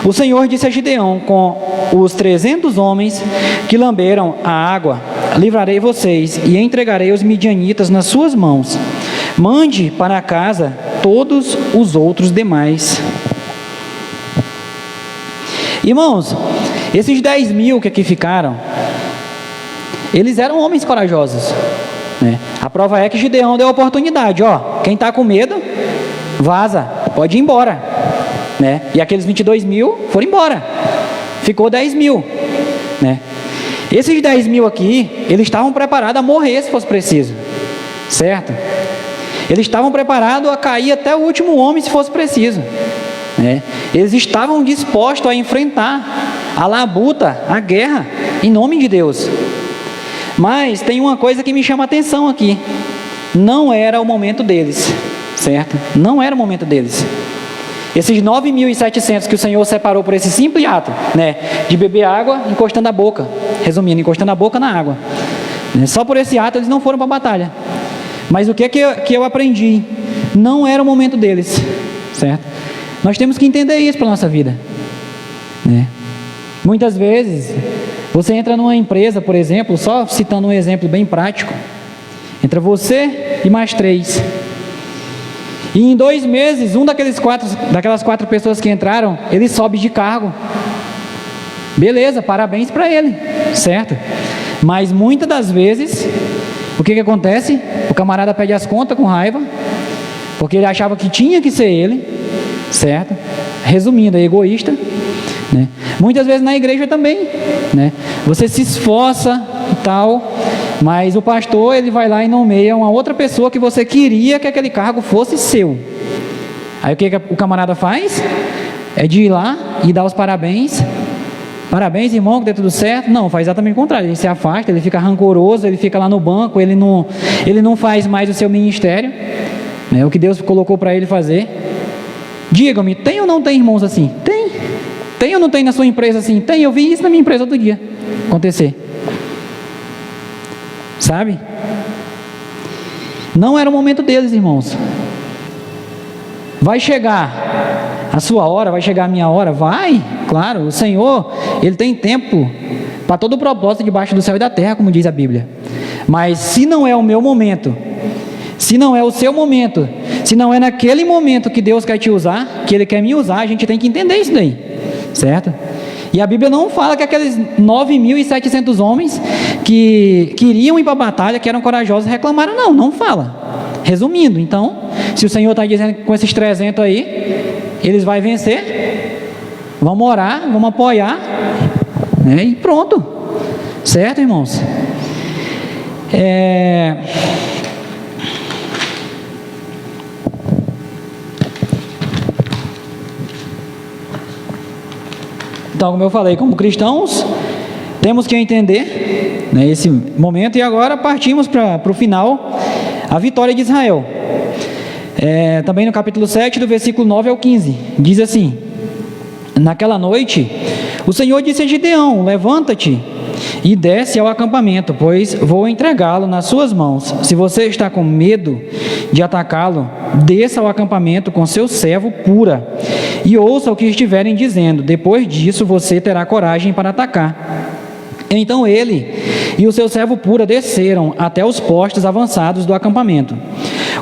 O Senhor disse a Gideão: com os 300 homens que lamberam a água, livrarei vocês e entregarei os midianitas nas suas mãos. Mande para casa todos os outros demais. Irmãos, esses 10 mil que aqui ficaram, eles eram homens corajosos, né? A prova é que Gideão deu a oportunidade: ó, quem está com medo, vaza, pode ir embora, né? E aqueles 22 mil foram embora, ficou 10 mil, né? Esses 10 mil aqui, eles estavam preparados a morrer se fosse preciso, certo? Eles estavam preparados a cair até o último homem se fosse preciso, né? Eles estavam dispostos a enfrentar a labuta, a guerra, em nome de Deus. Mas tem uma coisa que me chama a atenção aqui: não era o momento deles, certo? Não era o momento deles. Esses 9.700 que o Senhor separou por esse simples ato, né, de beber água encostando a boca, resumindo, encostando a boca na água, né, só por esse ato eles não foram para a batalha. Mas o que eu aprendi? Não era o momento deles, certo? Nós temos que entender isso para a nossa vida, né? Muitas vezes você entra numa empresa, por exemplo, só citando um exemplo bem prático, entra você e mais 3, e em 2 meses, daquelas 4 pessoas que entraram, ele sobe de cargo. Beleza, parabéns para ele, certo? Mas muitas das vezes, o que acontece? O camarada pede as contas com raiva, porque ele achava que tinha que ser ele, certo? Resumindo, é egoísta, né? Muitas vezes na igreja também, né? Você se esforça e tal, mas o pastor, ele vai lá e nomeia uma outra pessoa que você queria que aquele cargo fosse seu. Aí o que o camarada faz? É de ir lá e dar os parabéns. Parabéns, irmão, que deu tudo certo. Não, faz exatamente o contrário. Ele se afasta, ele fica rancoroso, ele fica lá no banco, ele não faz mais o seu ministério, né? O que Deus colocou para ele fazer. Diga-me, tem ou não tem irmãos assim? Tem. Tem ou não tem na sua empresa assim? Tem, eu vi isso na minha empresa outro dia acontecer. Sabe? Não era o momento deles, irmãos. Vai chegar a sua hora, vai chegar a minha hora? Vai, claro. O Senhor, Ele tem tempo para todo o propósito debaixo do céu e da terra, como diz a Bíblia. Mas se não é o meu momento, se não é o seu momento, se não é naquele momento que Deus quer te usar, que Ele quer me usar, a gente tem que entender isso daí, certo? E a Bíblia não fala que aqueles 9.700 homens que queriam ir para a batalha, que eram corajosos, reclamaram, não fala. Resumindo, então, se o Senhor está dizendo que com esses 300 aí, eles vão vencer, vamos orar, vamos apoiar, né, e pronto, certo, irmãos? Então, como eu falei, como cristãos, temos que entender, né, esse momento. E agora partimos para o final, a vitória de Israel. Também no capítulo 7, do versículo 9 ao 15, diz assim: naquela noite, o Senhor disse a Gideão: levanta-te e desce ao acampamento, pois vou entregá-lo nas suas mãos. Se você está com medo de atacá-lo, desça ao acampamento com seu servo Pura e ouça o que estiverem dizendo. Depois disso você terá coragem para atacar. Então ele e o seu servo Pura desceram até os postos avançados do acampamento.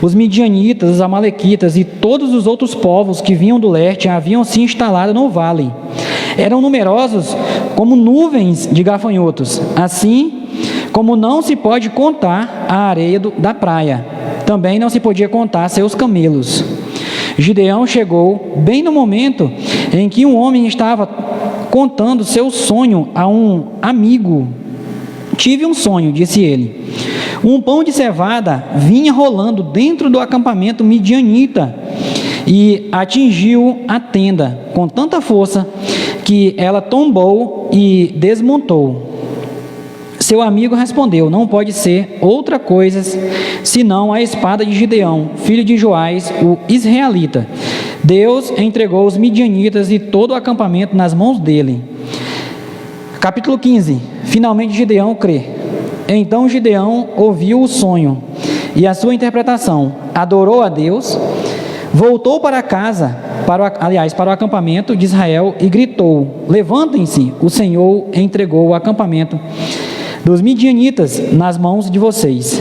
Os midianitas, os amalequitas e todos os outros povos que vinham do leste haviam se instalado no vale. Eram numerosos como nuvens de gafanhotos, assim como não se pode contar a areia da praia. Também não se podia contar seus camelos. Gideão chegou bem no momento em que um homem estava contando seu sonho a um amigo. Tive um sonho, disse ele. Um pão de cevada vinha rolando dentro do acampamento midianita e atingiu a tenda com tanta força que ela tombou e desmontou. Seu amigo respondeu: não pode ser outra coisa senão a espada de Gideão, filho de Joás, o israelita. Deus entregou os midianitas e todo o acampamento nas mãos dele. Capítulo 15. Finalmente Gideão crê. Então Gideão ouviu o sonho e a sua interpretação, adorou a Deus, voltou para casa, para o acampamento de Israel e gritou: levantem-se, o Senhor entregou o acampamento dos midianitas nas mãos de vocês.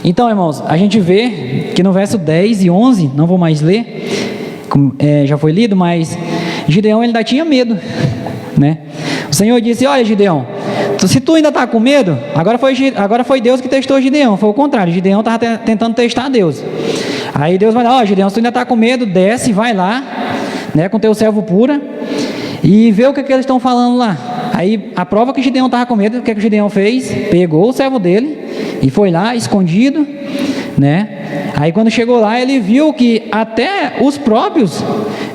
Então, irmãos, a gente vê que no verso 10 e 11, não vou mais ler, já foi lido, mas Gideão ele ainda tinha medo, né? O Senhor disse: olha, Gideão, se tu ainda está com medo, agora foi Deus que testou Gideão, foi o contrário, Gideão estava tentando testar Deus. Aí Deus vai lá: ó, Gideão, se tu ainda está com medo, desce, vai lá, né, com teu servo pura, e vê o que eles estão falando lá. Aí a prova que Gideão estava com medo, o que o Gideão fez? Pegou o servo dele e foi lá, escondido, né? Aí quando chegou lá, ele viu que até os próprios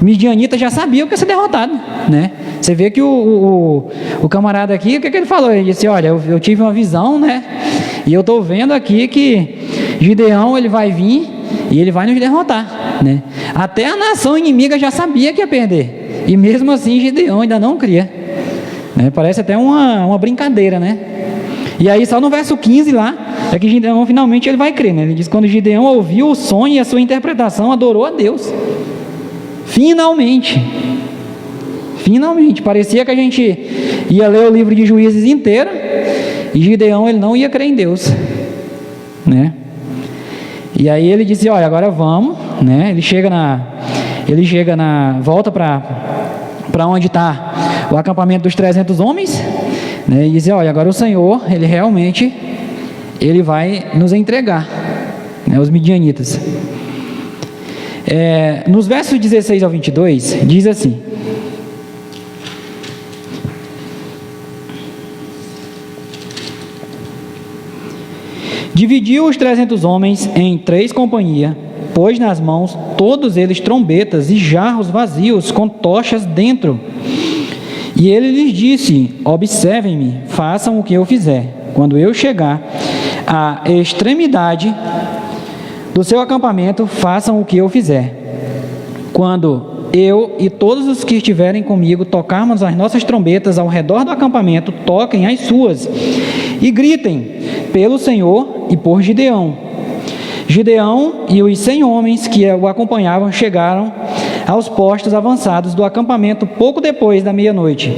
midianitas já sabiam que ia ser derrotado, né? Você vê que o camarada aqui, o que ele falou? Ele disse: olha, eu tive uma visão, né? E eu estou vendo aqui que Gideão ele vai vir e ele vai nos derrotar, né? Até a nação inimiga já sabia que ia perder, e mesmo assim Gideão ainda não cria, né? Parece até uma brincadeira, né? E aí só no verso 15 lá é que Gideão finalmente ele vai crer, né? Ele diz: quando Gideão ouviu o sonho e a sua interpretação, adorou a Deus. Finalmente, parecia que a gente ia ler o livro de Juízes inteiro e Gideão ele não ia crer em Deus, né? E aí ele disse: olha, agora vamos, né? Volta para onde está o acampamento dos 300 homens, né? E diz: olha, agora o Senhor, ele realmente, ele vai nos entregar, né, os midianitas. Nos versos 16 ao 22, diz assim: dividiu os 300 homens em 3 companhias, pôs nas mãos todos eles trombetas e jarros vazios com tochas dentro. E ele lhes disse: observem-me, façam o que eu fizer. Quando eu chegar à extremidade do seu acampamento, façam o que eu fizer. Quando eu e todos os que estiverem comigo tocarmos as nossas trombetas ao redor do acampamento, toquem as suas e gritem pelo Senhor e por Gideão. Gideão e os 100 homens que o acompanhavam chegaram aos postos avançados do acampamento pouco depois da meia-noite.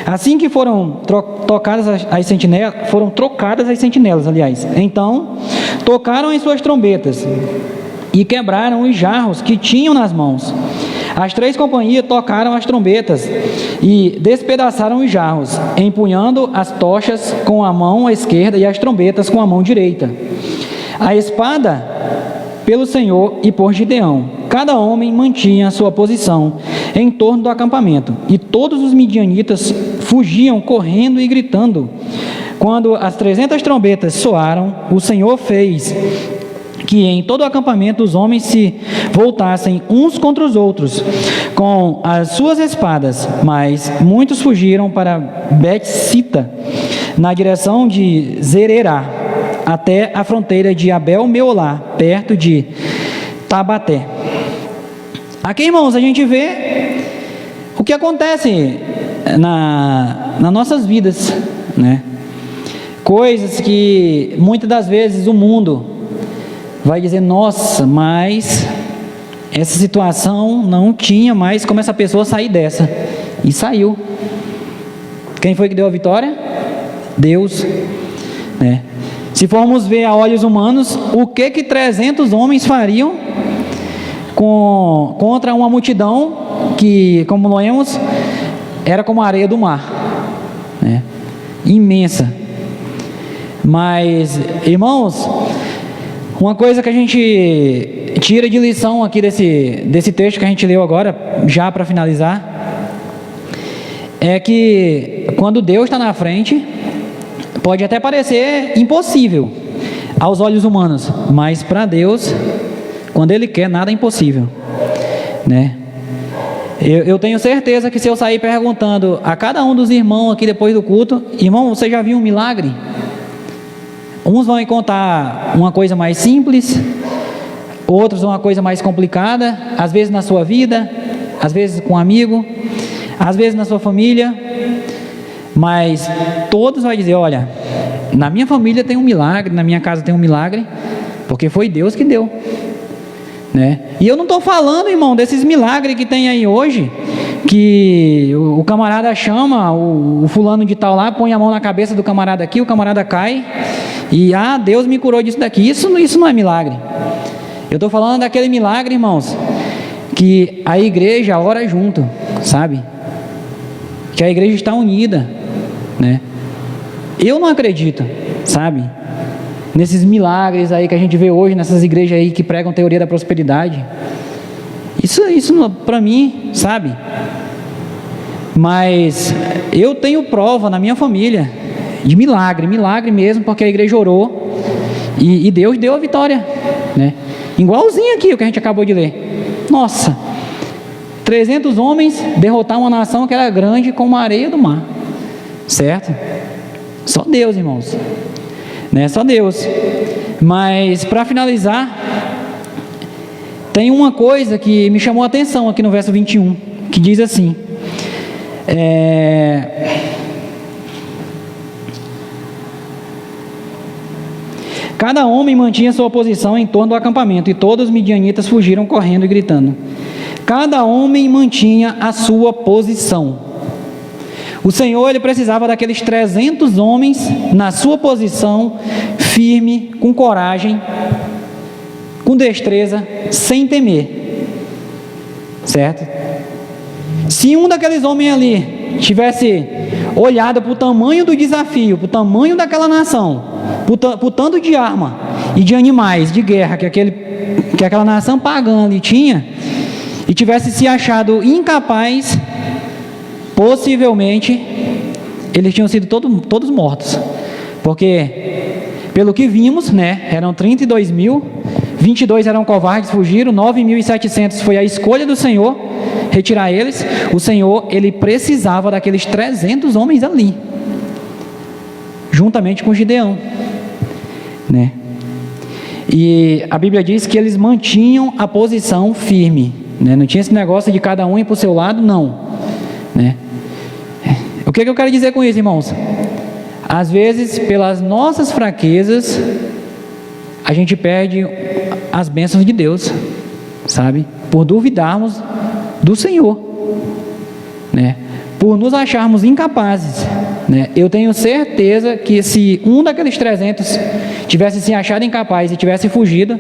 Assim que foram trocadas as sentinelas, então tocaram em suas trombetas e quebraram os jarros que tinham nas mãos. As 3 companhias tocaram as trombetas e despedaçaram os jarros, empunhando as tochas com a mão esquerda e as trombetas com a mão direita. A espada pelo Senhor e por Gideão. Cada homem mantinha sua posição em torno do acampamento, e todos os midianitas fugiam correndo e gritando. Quando as 300 trombetas soaram, o Senhor fez que em todo o acampamento os homens se voltassem uns contra os outros com as suas espadas, mas muitos fugiram para Bet-sita, na direção de Zererá, até a fronteira de Abel-Meolá, perto de Tabaté. Aqui, irmãos, a gente vê o que acontece nas nossas vidas, né? Coisas que muitas das vezes o mundo vai dizer: nossa, mas essa situação não tinha mais como essa pessoa sair dessa. E saiu. Quem foi que deu a vitória? Deus, né? Se formos ver a olhos humanos, o que 300 homens fariam contra uma multidão que, como lemos, era como a areia do mar, né? Imensa. Mas, irmãos, uma coisa que a gente tira de lição aqui desse texto que a gente leu agora, já para finalizar, é que quando Deus está na frente, pode até parecer impossível aos olhos humanos, mas para Deus, quando Ele quer, nada é impossível, né? Eu tenho certeza que se eu sair perguntando a cada um dos irmãos aqui depois do culto, irmão, você já viu um milagre? Uns vão contar uma coisa mais simples, outros uma coisa mais complicada, às vezes na sua vida, às vezes com um amigo, às vezes na sua família, mas todos vão dizer, olha, na minha família tem um milagre, na minha casa tem um milagre, porque foi Deus que deu, né? E eu não estou falando, irmão, desses milagres que tem aí hoje, que o camarada chama o fulano de tal lá, põe a mão na cabeça do camarada aqui, o camarada cai, e Deus me curou disso daqui. Isso não é milagre. Eu estou falando daquele milagre, irmãos, que a igreja ora junto, sabe? Que a igreja está unida, né? Eu não acredito, sabe? Nesses milagres aí que a gente vê hoje, nessas igrejas aí que pregam teoria da prosperidade. Isso para mim, sabe? Mas eu tenho prova na minha família de milagre mesmo, porque a igreja orou e Deus deu a vitória, né? Igualzinho aqui o que a gente acabou de ler. Nossa, 300 homens derrotar uma nação que era grande como a areia do mar, certo? Só Deus, irmãos, né? Só Deus. Mas para finalizar, tem uma coisa que me chamou a atenção aqui no verso 21, que diz assim: cada homem mantinha sua posição em torno do acampamento, e todos os midianitas fugiram correndo e gritando. Cada homem mantinha a sua posição. O Senhor, ele precisava daqueles 300 homens na sua posição, firme, com coragem, com destreza, sem temer, certo? Se um daqueles homens ali tivesse olhado para o tamanho do desafio, para o tamanho daquela nação, para o tanto de arma e de animais de guerra que aquela nação pagã ali tinha, e tivesse se achado incapaz, possivelmente eles tinham sido todos mortos, porque pelo que vimos, né, eram 32 mil, 22 eram covardes, fugiram, 9.700 foi a escolha do Senhor retirar eles. O Senhor, ele precisava daqueles 300 homens ali, juntamente com Gideão, né? E a Bíblia diz que eles mantinham a posição firme, né? Não tinha esse negócio de cada um ir para o seu lado, não, né? O que eu quero dizer com isso, irmãos? Às vezes, pelas nossas fraquezas, a gente perde as bênçãos de Deus, sabe? Por duvidarmos do Senhor, né? Por nos acharmos incapazes, né? Eu tenho certeza que se um daqueles 300 tivesse se achado incapaz e tivesse fugido,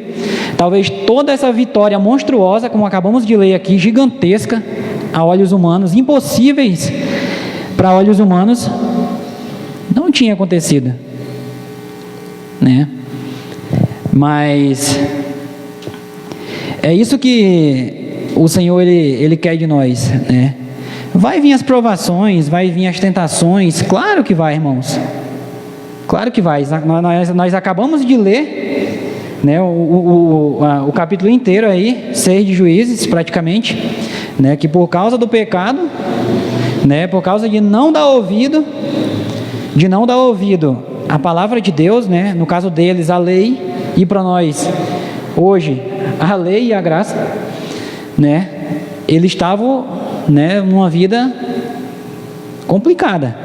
talvez toda essa vitória monstruosa, como acabamos de ler aqui, gigantesca a olhos humanos, impossíveis para olhos humanos, não tinha acontecido, né? Mas é isso que o Senhor ele quer de nós, né? Vai vir as provações, vai vir as tentações, claro que vai, irmãos, claro que vai. Nós acabamos de ler, né, o capítulo inteiro aí, 6 de Juízes praticamente, né, que por causa do pecado, né, por causa de não dar ouvido à palavra de Deus, né, no caso deles a lei, e para nós hoje a lei e a graça, né, eles estavam, né, numa vida complicada.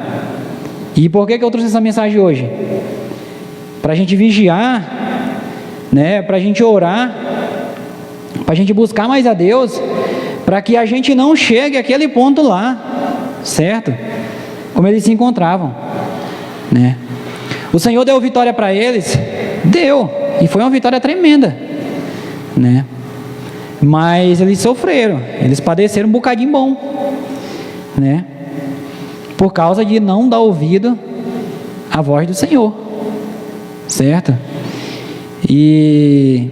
E por que eu trouxe essa mensagem hoje? Para a gente vigiar, né, para a gente orar, para a gente buscar mais a Deus, para que a gente não chegue àquele ponto lá, certo? Como eles se encontravam, né? O Senhor deu vitória para eles, deu, e foi uma vitória tremenda, né? Mas eles sofreram, eles padeceram um bocadinho bom, né? Por causa de não dar ouvido à voz do Senhor, certo? E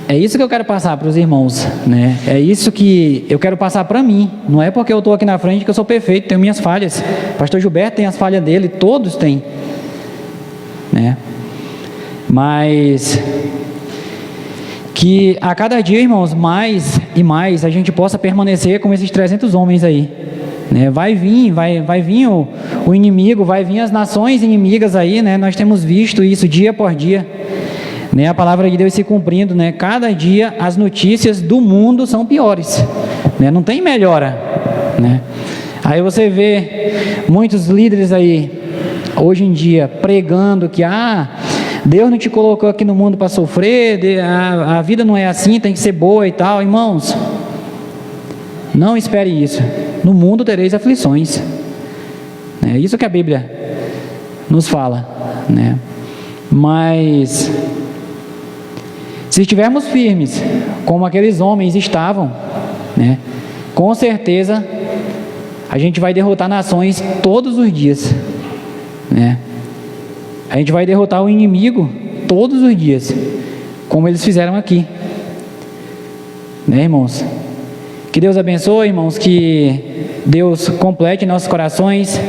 é isso que eu quero passar para os irmãos, né? É isso que eu quero passar para mim. Não é porque eu estou aqui na frente que eu sou perfeito, tenho minhas falhas. Pastor Gilberto tem as falhas dele, todos têm, né? Mas que a cada dia, irmãos, mais e mais a gente possa permanecer como esses 300 homens aí, né? Vai vir o inimigo, vai vir as nações inimigas aí, né? Nós temos visto isso dia por dia, né? A palavra de Deus se cumprindo, né? Cada dia as notícias do mundo são piores, né? Não tem melhora, né? Aí você vê muitos líderes aí hoje em dia pregando que Deus não te colocou aqui no mundo para sofrer, a vida não é assim, tem que ser boa e tal. Irmãos, não espere isso. No mundo tereis aflições. É isso que a Bíblia nos fala, né? Mas se estivermos firmes, como aqueles homens estavam, né? Com certeza a gente vai derrotar nações todos os dias, né? A gente vai derrotar o inimigo todos os dias, como eles fizeram aqui, né, irmãos? Que Deus abençoe, irmãos, que Deus complete nossos corações